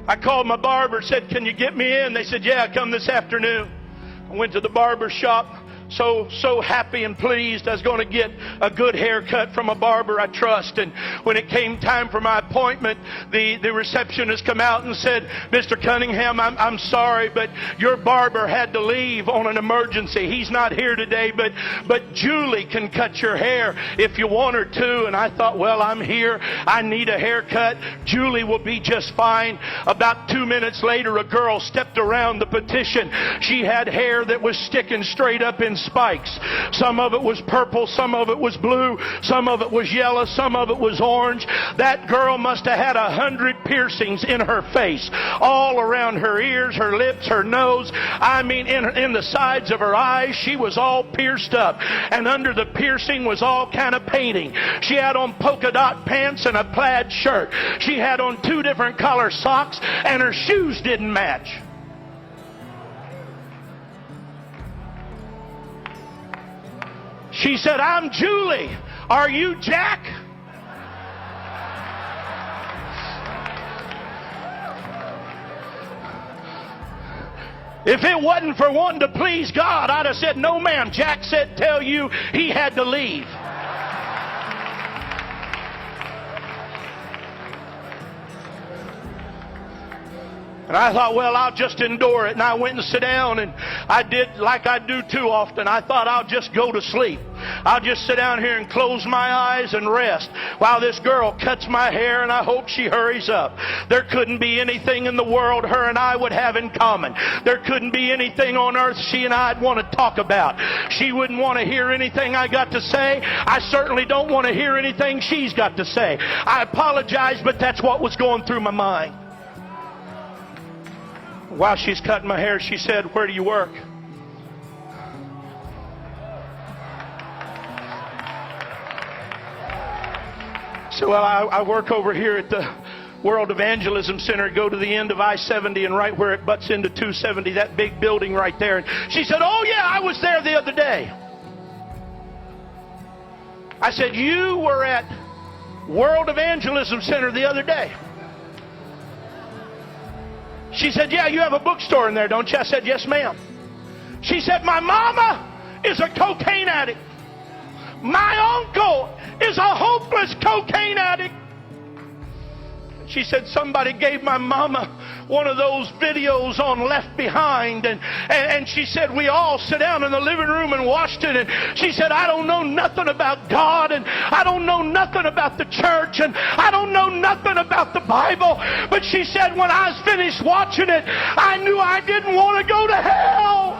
I called my barber, said, "Can you get me in?" They said, "Yeah, come this afternoon." I went to the barber shop. So happy and pleased I was going to get a good haircut from a barber I trust. And when it came time for my appointment, the receptionist come out and said, "Mr. Cunningham, I'm sorry, but your barber had to leave on an emergency. He's not here today, but Julie can cut your hair if you want her to." And I thought, well, I'm here. I need a haircut. Julie will be just fine. About 2 minutes later, a girl stepped around the petition. She had hair that was sticking straight up in spikes. Some of it was purple, some of it was blue, some of it was yellow, some of it was orange. That girl must have had 100 piercings in her face, all around her ears, her lips, her nose. I mean, in the sides of her eyes. She was all pierced up, and under the piercing was all kind of painting. She had on polka dot pants and a plaid shirt. She had on 2 different color socks, and her shoes didn't match. She said, "I'm Julie. Are you Jack?" If it wasn't for wanting to please God, I'd have said, "No, ma'am. Jack said tell you he had to leave." And I thought, well, I'll just endure it. And I went and sat down, and I did like I do too often. I thought I'll just go to sleep. I'll just sit down here and close my eyes and rest while this girl cuts my hair, and I hope she hurries up. There couldn't be anything in the world her and I would have in common. There couldn't be anything on earth she and I'd want to talk about. She wouldn't want to hear anything I got to say. I certainly don't want to hear anything she's got to say. I apologize, but that's what was going through my mind. While she's cutting my hair, she said, "Where do you work?" So, well, I work over here at the World Evangelism Center. Go to the end of I-70 and right where it butts into 270, that big building right there. And she said, "Oh yeah, I was there the other day." I said, "You were at World Evangelism Center the other day?" She said, "Yeah, you have a bookstore in there, don't you?" I said, "Yes, ma'am." She said, "My mama is a cocaine addict. My uncle is a hopeless cocaine addict." She said, "Somebody gave my mama one of those videos on Left Behind, and she said, we all sat down in the living room and watched it, and she said, I don't know nothing about God, and I don't know nothing about the church, and I don't know nothing about the Bible, but she said, when I was finished watching it, I knew I didn't want to go to hell."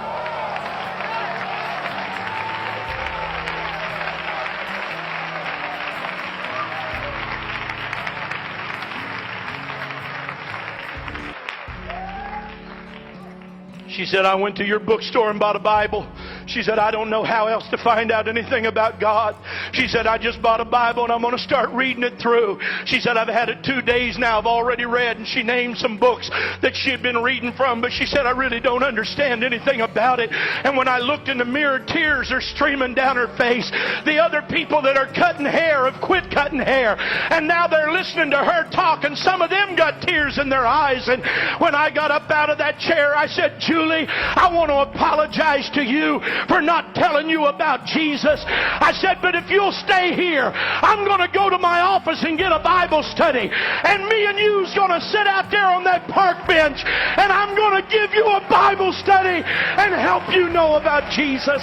She said, "I went to your bookstore and bought a Bible." She said, "I don't know how else to find out anything about God." She said, "I just bought a Bible and I'm going to start reading it through." She said, "I've had it 2 days now. I've already read." And she named some books that she had been reading from. But she said, "I really don't understand anything about it." And when I looked in the mirror, tears are streaming down her face. The other people that are cutting hair have quit cutting hair. And now they're listening to her talk. And some of them got tears in their eyes. And when I got up out of that chair, I said, "Julie, I want to apologize to you for not telling you about Jesus." I said, "But if you'll stay here, I'm going to go to my office and get a Bible study. And me and you's going to sit out there on that park bench, and I'm going to give you a Bible study and help you know about Jesus."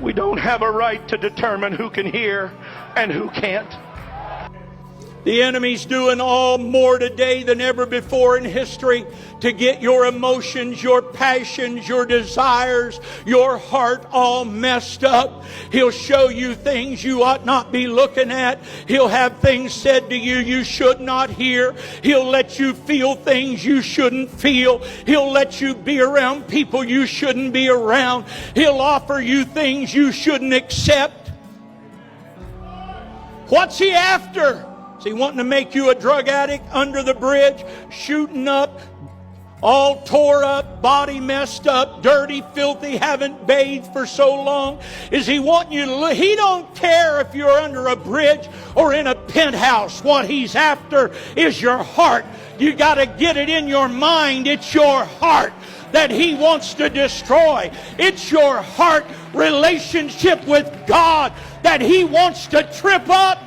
We don't have a right to determine who can hear and who can't. The enemy's doing all more today than ever before in history to get your emotions, your passions, your desires, your heart all messed up. He'll show you things you ought not be looking at. He'll have things said to you you should not hear. He'll let you feel things you shouldn't feel. He'll let you be around people you shouldn't be around. He'll offer you things you shouldn't accept. What's he after? Is he wanting to make you a drug addict under the bridge, shooting up, all tore up, body messed up, dirty, filthy, haven't bathed for so long? Is He wanting you to look? He don't care if you're under a bridge or in a penthouse. What He's after is your heart. You got to get it in your mind. It's your heart that He wants to destroy. It's your heart relationship with God that He wants to trip up.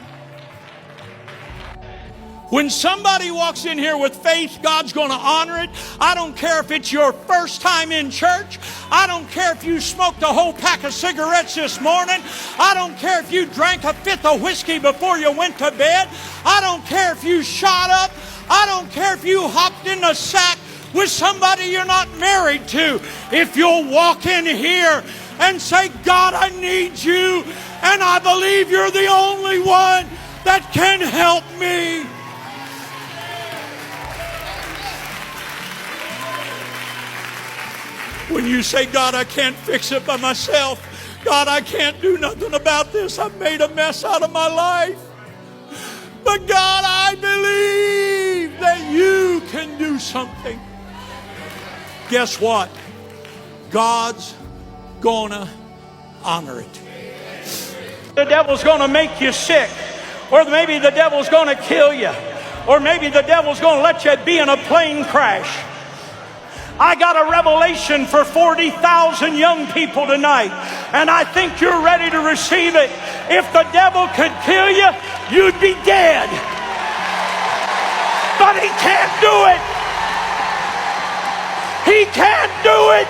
When somebody walks in here with faith, God's going to honor it. I don't care if it's your first time in church. I don't care if you smoked a whole pack of cigarettes this morning. I don't care if you drank a fifth of whiskey before you went to bed. I don't care if you shot up. I don't care if you hopped in a sack with somebody you're not married to. If you'll walk in here and say, God, I need you, and I believe you're the only one that can help me. When you say, God, I can't fix it by myself. God, I can't do nothing about this. I've made a mess out of my life. But God, I believe that you can do something. Guess what? God's gonna honor it. The devil's gonna make you sick. Or maybe the devil's gonna kill you. Or maybe the devil's gonna let you be in a plane crash. I got a revelation for 40,000 young people tonight, and I think you're ready to receive it. If the devil could kill you, you'd be dead. But he can't do it. He can't do it.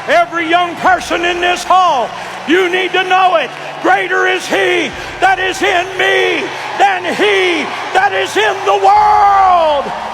Every young person in this hall, you need to know it. Greater is He that is in me than he that is in the world.